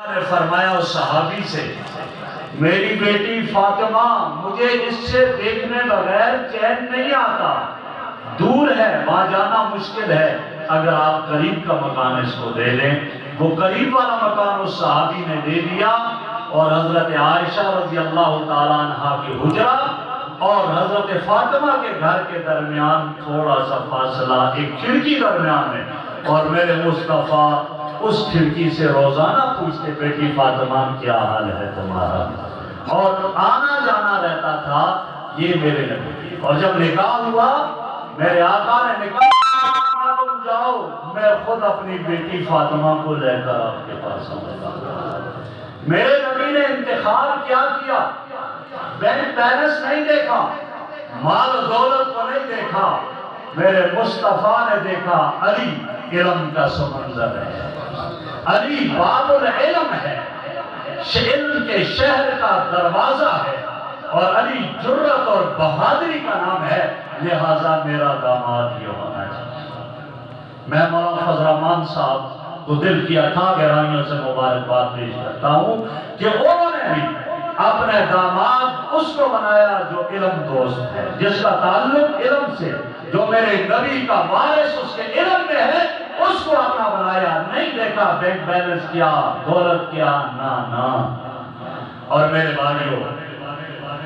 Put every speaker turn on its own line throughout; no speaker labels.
نے فرمایا اس صحابی سے، میری بیٹی فاطمہ مجھے اس سے دیکھنے بغیر چین نہیں آتا، دور ہے، وہاں جانا مشکل ہے، اگر آپ قریب کا مکان اس کو دے دیں۔ وہ قریب والا مکان اس صحابی نے دے دیا، اور حضرت عائشہ رضی اللہ تعالیٰ عنہ کی حجرہ اور حضرت فاطمہ کے گھر کے درمیان تھوڑا سا فاصلہ، ایک کھڑکی درمیان ہے، اور میرے مصطفیٰ اس کھڑکی سے روزانہ پوچھتے، بیٹی فاطمہ کیا حال ہے تمہارا، اور آنا جانا رہتا تھا یہ میرے نبی۔ اور جب نکاح ہوا، میرے آقا نے نکاح، تم جاؤ، میں خود اپنی بیٹی فاطمہ کو لے کر آپ کے پاس آؤں گا۔ میرے نبی نے انتخاب کیا کیا؟ بینک بیلنس نہیں دیکھا، مال و دولت کو نہیں دیکھا، میرے مصطفیٰ نے دیکھا علی علم کا سمندر ہے، علی باب العلم ہے، علم کے شہر کا دروازہ ہے، اور علی جرت اور بہادری کا نام ہے، لہذا میرا داماد یہ ہونا چاہیے۔ میں مولانا فضل الرحمان صاحب کو دل کی اتھاہ گہرائیوں سے مبارکباد پیش کرتا ہوں کہ انہوں نے بھی اپنے داماد اس کو بنایا جو علم دوست ہے، جس کا تعلق علم سے، جو میرے نبی کا وارث اس کے علم میں ہے، اس کو اپنا بنایا، نہیں دیکھا بینک بیلنس کیا، دولت کیا، نہ۔ اور میرے بھائیوں،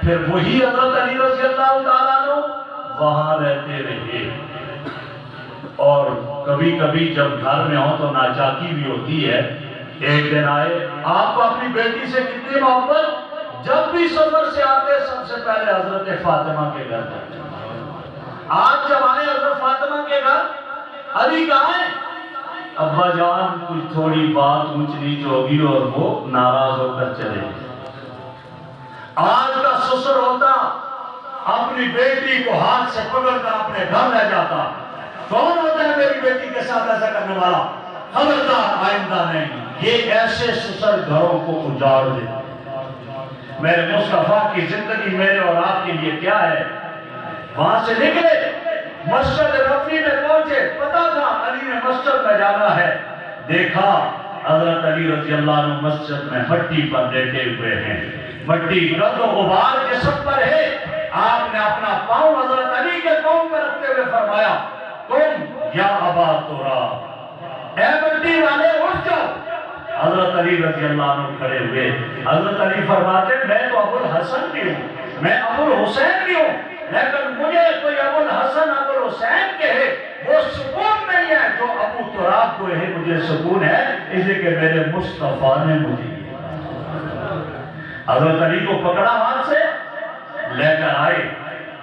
پھر وہی حضرت علی رضی اللہ تعالیٰ عنہ وہاں رہتے رہے، اور کبھی کبھی جب گھر میں ہوں تو ناچاکی بھی ہوتی ہے۔ ایک دن آئے، آپ کو اپنی بیٹی سے کتنی محبت، جب بھی سفر سے آتے سب سے پہلے حضرت فاطمہ کے گھر جاتے۔ آج جب آئے حضرت فاطمہ کے گھر، علی کہاں ہے؟ ابا جان کچھ تھوڑی بات اونچ نیچ ہوگی اور وہ ناراض ہو کر چلے گئے۔ آج کا سسر ہوتا اپنی بیٹی کو ہاتھ سے پکڑ کر اپنے گھر لے جاتا، کون ہوتا ہے میری بیٹی کے ساتھ ایسا کرنے والا؟ خبردار آئندہ نہیں۔ یہ ایسے سسر گھروں کو اجاڑ دیتے۔ میرے مصطفیٰ کی زندگی میرے اور آپ کے لیے کیا ہے؟ وہاں سے نکلے، مسجد نبوی میں پہنچے، پتا تھا علی نے مسجد میں جانا ہے، دیکھا حضرت علی رضی اللہ عنہ مسجد میں مٹی پر لیٹے ہوئے ہیں، مٹی گرد و غبار جسم پر ہے۔ آپ نے اپنا پاؤں حضرت علی کے پاؤں پر رکھتے ہوئے فرمایا، تم یا ابا تراب، اے مٹی والے اٹھ جاؤ۔ حضرت علی رضی اللہ عنہ کھڑے ہوئے، حضرت علی فرماتے، میں تو ابو الحسن بھی ہوں، میں ابو الحسین بھی ہوں، لیکن مجھے کوئی ابو الحسن ابو الحسین کہے وہ سکون نہیں ہے جو ابو تراب کو ہے، مجھے سکون ہے، اس لیے کہ میرے مصطفیٰ نے مجھے حضرت علی کو پکڑا ہاتھ سے لے کر آئے،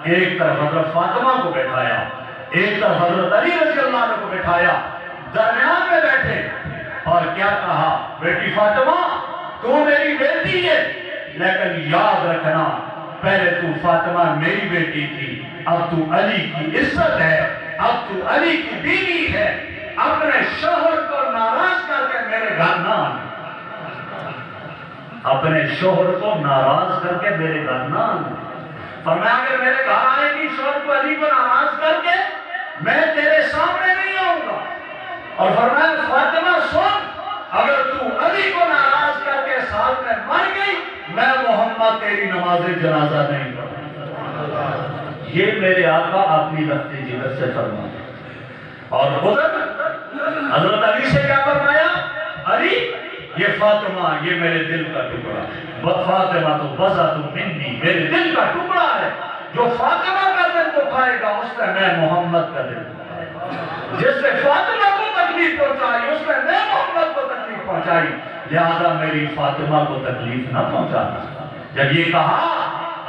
ایک طرف حضرت فاطمہ کو بیٹھایا، ایک طرف حضرت علی رضی اللہ عنہ کو بیٹھایا، درمیان میں بیٹھے، اور کیا کہا، بیٹی فاطمہ تو میری بیٹی ہے، لیکن یاد رکھنا پہلے تو فاطمہ میری بیٹی تھی، اب تو علی کی عزت ہے، اب تو علی کی بیوی ہے، اپنے شوہر کو ناراض کر کے میرے گھر نہ آنا، اپنے شوہر کو ناراض کر کے میرے گھر نہ آنا۔ فرمایا اگر میرے گھر آئے گی شوہر کو علی کو ناراض کر کے، میں تیرے سامنے نہیں آؤں گا۔ اور فرمایا فاطمہ سن، اگر تو علی کو ناراض کر کے ساتھ میں مر گئی، میں محمد تیری نماز جنازہ نہیں پڑھوں۔ یہ میرے آقا اپنی رفتی جگت سے فرمایا۔ اور ادھر حضرت علی سے کیا فرمایا؟ علی یہ فاطمہ یہ میرے دل کا ٹکڑا ہے، فاطمہ تو بزا تو منی، میرے دل کا ٹکڑا ہے، جو فاطمہ کا دل کو کھائے گا اس میں میں محمد کا دل کھائے گا، جس نے فاطمہ کو تکلیف پہنچائی اس میں میں محمد کو تکلیف پہنچائی، لہذا میری فاطمہ کو تکلیف نہ پہنچانا۔ جب یہ کہا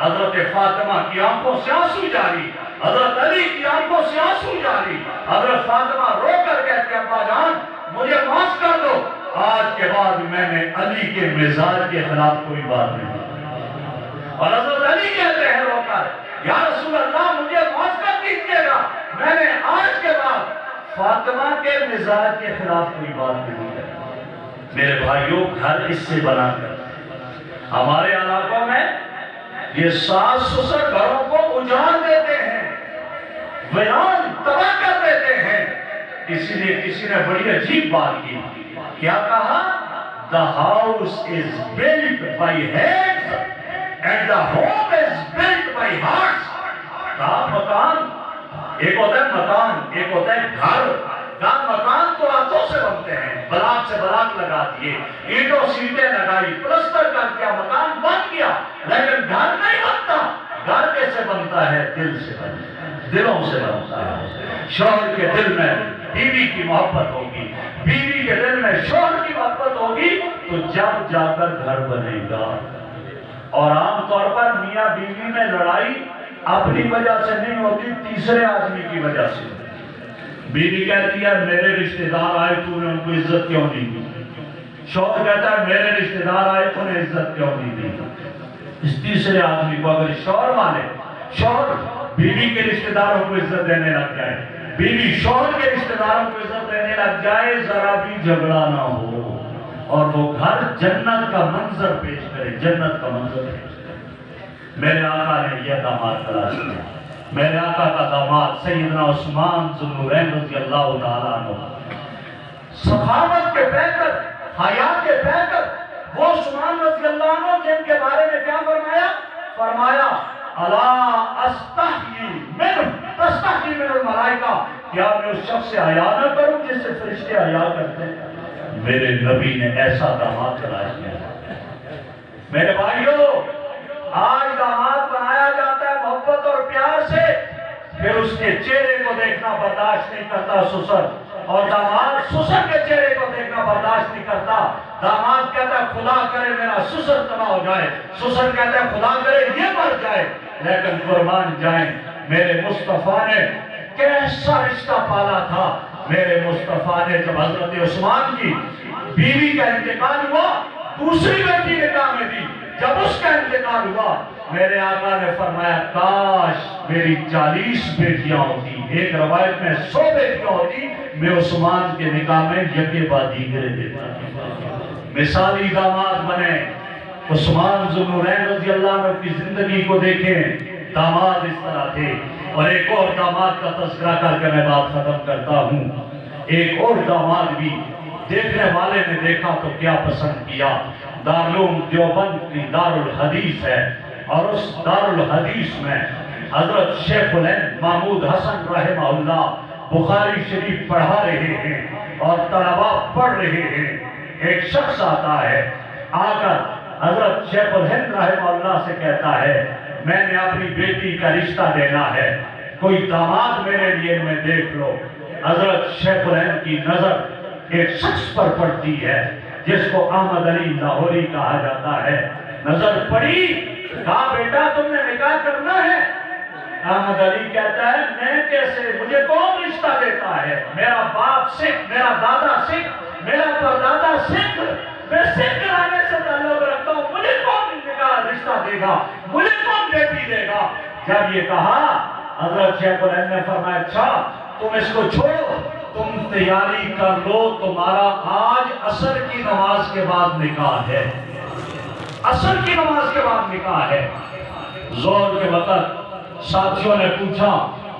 حضرت فاطمہ کی آنکھوں سے آنسو جاری، حضرت علی کی آنکھوں سے آنسو جاری، حضرت فاطمہ رو کر کہتے ہیں ابا جان مجھے معاف کر دو، آج کے بعد میں نے علی کے مزاج کے خلاف کوئی بات نہیں کی۔ اور حضرت علی کہتے ہیں رو کر، یا رسول اللہ مجھے معاف کر دیجیے گا، میں نے آج کے بعد فاطمہ کے مزاج کے خلاف کوئی بات نہیں کی۔ میرے بھائیوں گھر اس سے بنا کر ہمارے علاقوں میں یہ ساس سسر گھروں کو اجاڑ دیتے ہیں، ویران تباہ کر دیتے ہیں۔ اسی لیے کسی نے بڑی عجیب بات کی، کیا کہا؟ the house is built by hands and the home is built by hearts. کہا مکان ایک ہوتا ہے مکان، ایک ہوتا ہے گھر. کہا مکان تو ہاتھوں سے بنتے ہیں، بلاک سے بلاک لگا دیے، اینٹوں سیٹیں لگائی، پلسٹر کر دیا، مکان بن گیا، لیکن گھر نہیں بنتا. گھر کیسے بنتا ہے؟ دل سے بنتا ہے، دلوں سے بنتا ہے. شوہر کے دل میں بیوی کی محبت ہوگی، بیوی کے دل میں شوہر کی محبت ہوگی تو جب جا کر گھر بنے گا. اور عام طور پر میاں بیوی میں لڑائی اپنی وجہ سے نہیں ہوتی، تیسرے آدمی کی وجہ سے. بیوی کہتی ہے میرے رشتہ دار آئے تو نے ان کو عزت کیوں نہیں دی؟ شوہر کہتا ہے میرے رشتہ دار آئے تو نے عزت کیوں نہیں دی؟ اس تیسرے آدمی کو اگر شوہر مانے، شوہر بیوی کے رشتہ داروں کو عزت دینے لگ جائے، بیوی شوہر کے رشتہ داروں کو عزت دینے لگ جائے، ذرا بھی جھگڑا نہ ہو اور وہ گھر جنت کا منظر پیش کرے، جنت کا منظر پیش کرے. میرے آقا نے یہ داماد تلاش کیا. میرے آقا کا داماد سیدنا عثمان ذو النورین رضی اللہ تعالیٰ عنہ، سخاوت کے پیکر، حیا کے پیکر، وہ عثمان رضی اللہ عنہ جن کے بارے میں کیا فرمایا؟ فرمایا الا استحیی من تستحیی من الملائکہ، کیا میں اس شخص سے حیا نہ کروں جس سے فرشتے حیا کرتے ہیں؟ میرے نبی نے ایسا داماد تلاش کیا. میرے بھائیوں، آج داماد بنایا جاتا ہے محبت اور پیار سے، پھر اس کے چہرے کو دیکھنا برداشت نہیں کرتا سسر، اور داماد سسر کے چہرے کو دیکھنا برداشت نہیں کرتا. داماد کہتا ہے خدا کرے میرا سسر تباہ ہو جائے، سسر کہتا ہے خدا کرے یہ مر جائے. لیکن قربان جائیں، میرے مصطفیٰ نے کیسا رشتہ پالا تھا. میرے مصطفیٰ نے جب حضرت عثمان کی بیوی کا انتقال ہوا، دوسری بیٹی نکاح میں دی، جب اس کا انتقال ہوا میرے آقا نے فرمایا کاش میری 40 بیٹیاں ہوتی، ایک روایت میں 100 بیٹیاں ہوتی، میں عثمان کے نکاح میں یکے بعد دیگرے دیتا. مثالی داماد بنے. عثمان ذو النورین رضی اللہ عنہ کی زندگی کو دیکھیں، داماد اس طرح تھے. اور ایک اور داماد کا تذکرہ کر کے میں بات ختم کرتا ہوں. ایک اور داماد بھی دیکھنے والے نے دیکھا تو کیا پسند کیا. دارالعلوم دیوبند کی دارالحدیث ہے، اور اس دارالحدیث میں حضرت شیخ الہند محمود حسن رحمہ اللہ بخاری شریف پڑھا رہے ہیں اور طلباء پڑھ رہے ہیں. ایک شخص آتا ہے، آ کر حضرت شیخ الہند رحمہ اللہ سے کہتا ہے میں نے اپنی بیٹی کا رشتہ دینا ہے، کوئی داماد میرے لیے میں دیکھ لو. حضرت شیخ الہند کی نظر ایک شخص پر پڑتی ہے جس کو احمد علی لاہوری کہا جاتا ہے. نظر پڑی، کہا بیٹا تم نے نکاح کرنا ہے؟ احمد علی کہتا ہے میں کیسے، مجھے کون رشتہ دیتا ہے؟ میرا باپ سکھ، میرا دادا سکھ، میرا پردادا سکھ، میں سکھ گھرانے سے تعلق رکھتا ہوں، مجھے کون نکاح رشتہ دے گا، مجھے کون بیٹی دے گا؟ جب یہ کہا حضرت شیخ الہند نے فرمایا اچھا تم اس کو چھوڑو، تم تیاری کر لو، تمہارا آج عصر کی نماز کے بعد نکاح ہے، عصر کی نماز کے بعد نکاح ہے. ظہر کے وقت ساتھیوں نے پوچھا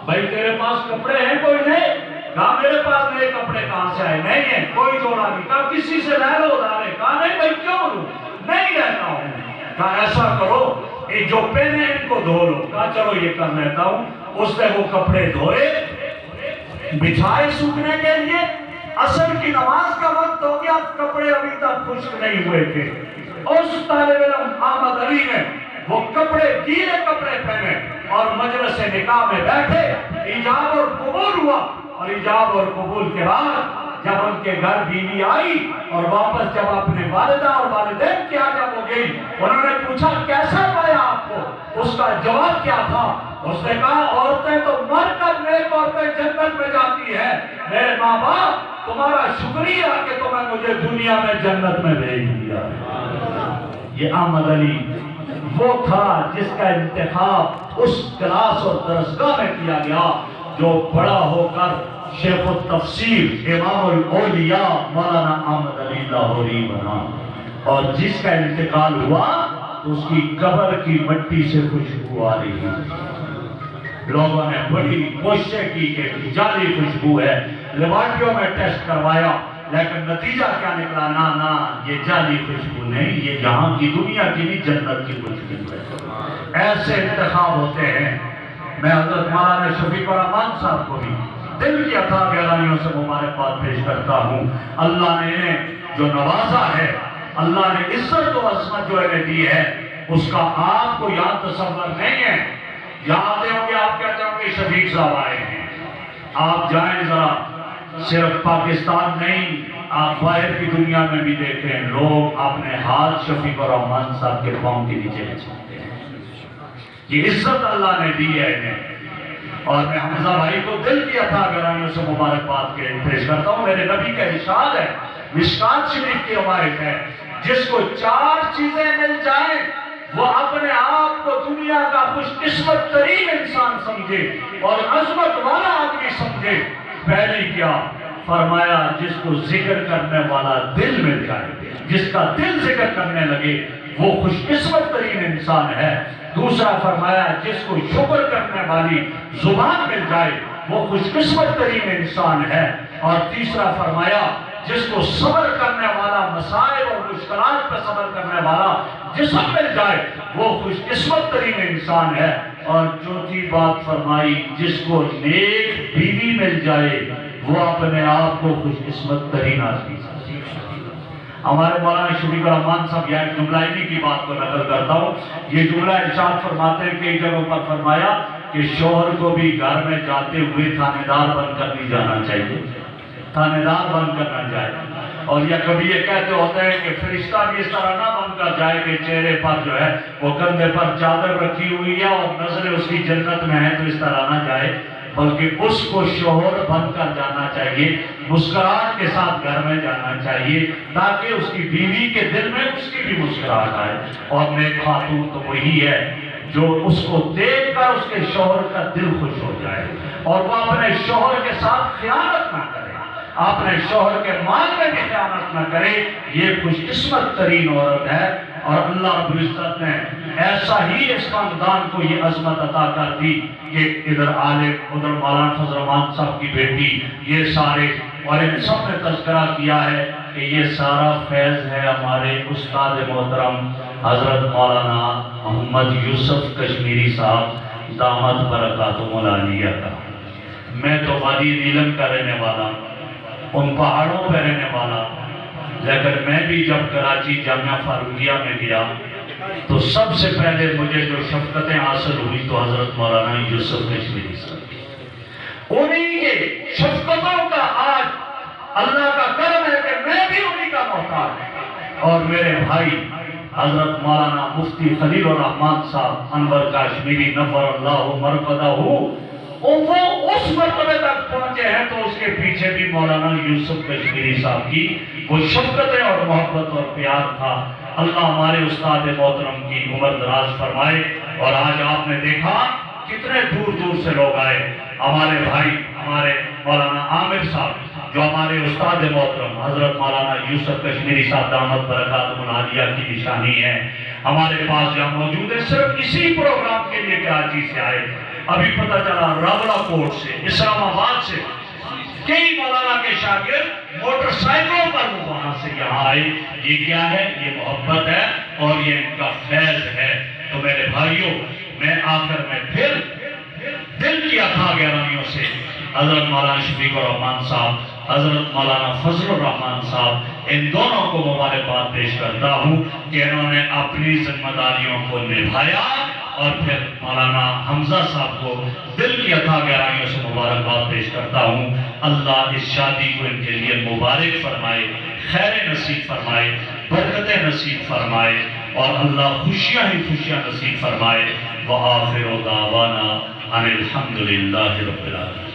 بھائی تیرے پاس کپڑے ہیں کوئی نہیں؟ کہا میرے پاس نئے کپڑے کہاں سے آئے؟ نہیں ہیں، کوئی جوڑا نہیں. کہا کسی سے لے لو ادھارے. کہا نہیں بھائی کیوں لوں، نہیں لیتا ہوں. کہا ایسا کرو یہ جو پہنے ان کو دھو لو. کہا چلو یہ کر لیتا ہوں. اس نے وہ کپڑے دھوئے، بچھائے سوکھنے کے لیے. عصر کی نماز کا وقت ہو گیا، کپڑے ابھی تک خشک نہیں ہوئے تھے. اس طالب علم احمد علی نے وہ کپڑے گیلے کپڑے پہنے اور مجلس نکاح میں بیٹھے. ایجاب اور قبول ہوا، اور ایجاب اور قبول کے بعد جب ان کے گھر بیوی آئی اور واپس جب اپنے والدہ اور والدین کی جب ہو گئی، انہوں نے پوچھا کیسا پایا آپ کو؟ اس کا جواب کیا تھا؟ اس نے کہا عورتیں تو مر کر نیک عورتیں جنت میں جاتی ہیں، میرے ماں باپ تمہارا شکریہ کہ تمہیں مجھے دنیا میں جنت میں بھیج دیا. یہ احمد علی وہ تھا جس کا انتخاب اس کلاس اور درسگاہ میں کیا گیا جو بڑا ہو کر شیخ التفسیر امام الاولیاء مولانا احمد علی لاہوری بنا. اور جس کا انتقال ہوا تو اس کی قبر کی مٹی سے خوشبو آ رہی ہے. لوگوں نے بڑی کوششیں کی کہ جعلی خوشبو ہے، لیبارٹریوں میں ٹیسٹ کروایا، لیکن نتیجہ کیا نکلا؟ نا یہ جعلی خوشبو نہیں، یہ یہاں کی دنیا کی نہیں، جنت کی خوشبو ہے۔ ایسے انتخاب ہوتے ہیں۔ میں حضرت مولانا شفیق الرحمان صاحب کو بھی دل کی عطا گہرائیوں سے مبارکباد پیش کرتا ہوں۔ اللہ نے انہیں جو نوازا ہے، اللہ نے عزت و عظمت جو انہیں دی ہے، اس کا آپ کو یہاں تصور نہیں ہے۔ یہاں آتے ہوں گے، آپ کہتے ہوں گے شفیق صاحب آئے ہیں۔ آپ جائیں ذرا، صرف پاکستان نہیں، آپ باہر کی دنیا میں بھی دیکھیں، لوگ اپنے ہاتھ شفیق الرحمان صاحب کے پاؤں کے نیچے رکھتے ہیں۔ یہ عزت اللہ نے دی ہے انہیں۔ اور میں حمزہ بھائی کو دل کی عطا گہرائیوں سے مبارکباد پیش کرتا ہوں۔ میرے نبی کا ارشاد ہے، مشکات شریف کی روایت ہے، جس کو 4 چیزیں مل جائیں وہ اپنے آپ کو دنیا کا خوش قسمت ترین انسان سمجھے اور عظمت والا آدمی سمجھے۔ پہلی کیا فرمایا؟ جس کو ذکر کرنے والا دل مل جائے، جس کا دل ذکر کرنے لگے وہ خوش قسمت ترین انسان ہے۔ دوسرا فرمایا جس کو شکر کرنے والی زبان مل جائے وہ خوش قسمت ترین انسان ہے۔ اور تیسرا فرمایا جس کو صبر کرنے والا، مسائل اور مشکلات پر صبر کرنے والا جسم مل جائے وہ خوش قسمت ترین انسان ہے۔ اور چوتھی بات فرمائی جس کو نیک بیوی مل جائے وہ اپنے آپ کو خوش قسمت ترین آدمی ہے۔ ہمارے مولانا شفیق الرحمان صاحب یہاں ایک جملہ انہی کی بات کو نقل کرتا ہوں۔ یہ جملہ ارشاد فرماتے ہیں، کئی جگہوں پر فرمایا کہ شوہر کو بھی گھر میں جاتے ہوئے تھانے دار بن کر نہیں جانا چاہیے، تھانے دار بن کر نہ جائے۔ اور یا کبھی یہ کہتے ہوتے ہیں کہ فرشتہ بھی اس طرح نہ بن کر جائے کہ چہرے پر جو ہے وہ کندھے پر چادر رکھی ہوئی ہے اور نظریں اس کی جنت میں ہیں، تو اس طرح نہ جائے، بلکہ اس کو شوہر بن کر جانا چاہیے، مسکراہٹ کے ساتھ گھر میں جانا چاہیے تاکہ اس کی بیوی کے دل میں اس کی بھی مسکراہٹ آئے۔ اور نیک خاتون تو وہی ہے جو اس کو دیکھ کر اس کے شوہر کا دل خوش ہو جائے اور وہ اپنے شوہر کے ساتھ خیانت نہ کرے، اپنے شوہر کے مال میں بھی خیانت نہ کرے۔ یہ خوش قسمت ترین عورت ہے۔ اور اللہ رب العزت نے ایسا ہی اس خاندان کو یہ عظمت عطا کر دی کہ ادھر عالم، ادھر مولانا فضل الرحمان صاحب کی بیٹی، یہ سارے، اور ان سب نے تذکرہ کیا ہے کہ یہ سارا فیض ہے ہمارے استاد محترم حضرت مولانا محمد یوسف کشمیری صاحب دامت برکاتہم العالیہ کا۔ میں تو وادی نیلم کا رہنے والا، ان پہاڑوں پہ رہنے والا، لیکن میں بھی جب کراچی جامعہ فاروقیہ میں گیا تو سب سے پہلے مجھے جو شفقتیں حاصل ہوئی تو حضرت مولانا یوسف کشمیری صاحب، انہی کے شفقتوں کا آج اللہ کا کرم ہے کہ میں بھی انہی کا محتاج ہوں۔ اور میرے بھائی حضرت مولانا مفتی خلیل الرحمان صاحب انور کاشمیری نفر اللہ مرقدہ وہ اس مرتبے تک پہنچے ہیں تو اس کے پیچھے بھی مولانا یوسف کشمیری صاحب کی وہ شفقتیں اور محبت اور پیار تھا۔ اللہ ہمارے استاد محترم کی عمر دراز فرمائے۔ اور آج آپ نے دیکھا کتنے دور دور سے لوگ آئے، ہمارے بھائی، ہمارے مولانا عامر صاحب جو ہمارے استاد محترم حضرت مولانا یوسف کشمیری صاحب دامت برکاتہم العالیہ کی نشانی ہے، ہمارے پاس جہاں موجود ہے، صرف اسی پروگرام کے لیے کراچی سے آئے۔ ابھی پتہ چلا راولہ کوٹ سے، اسلام آباد سے کئی مولانا کے شاگرد موٹر سائیکلوں پر وہ وہاں سے یہاں آئے۔ یہ کیا ہے؟ یہ محبت ہے اور یہ ان کا فیض ہے۔ تو میرے بھائیوں، میں آخر میں پھر دل کی عطا گہرائیوں سے حضرت مولانا شفیق الرحمان صاحب، حضرت مولانا فضل الرحمان صاحب، ان دونوں کو مبارکباد پیش کرتا ہوں کہ انہوں نے اپنی ذمہ داریوں کو نبھایا۔ اور پھر مولانا حمزہ صاحب کو دل کی عطا گہرائیوں سے مبارکباد پیش کرتا ہوں۔ اللہ اس شادی کو ان کے لیے مبارک فرمائے، خیر نصیب فرمائے، برکتیں نصیب فرمائے اور اللہ خوشیاں ہی خوشیاں نصیب فرمائے۔ وآخر دعوانا ان الحمدللہ رب العالمین۔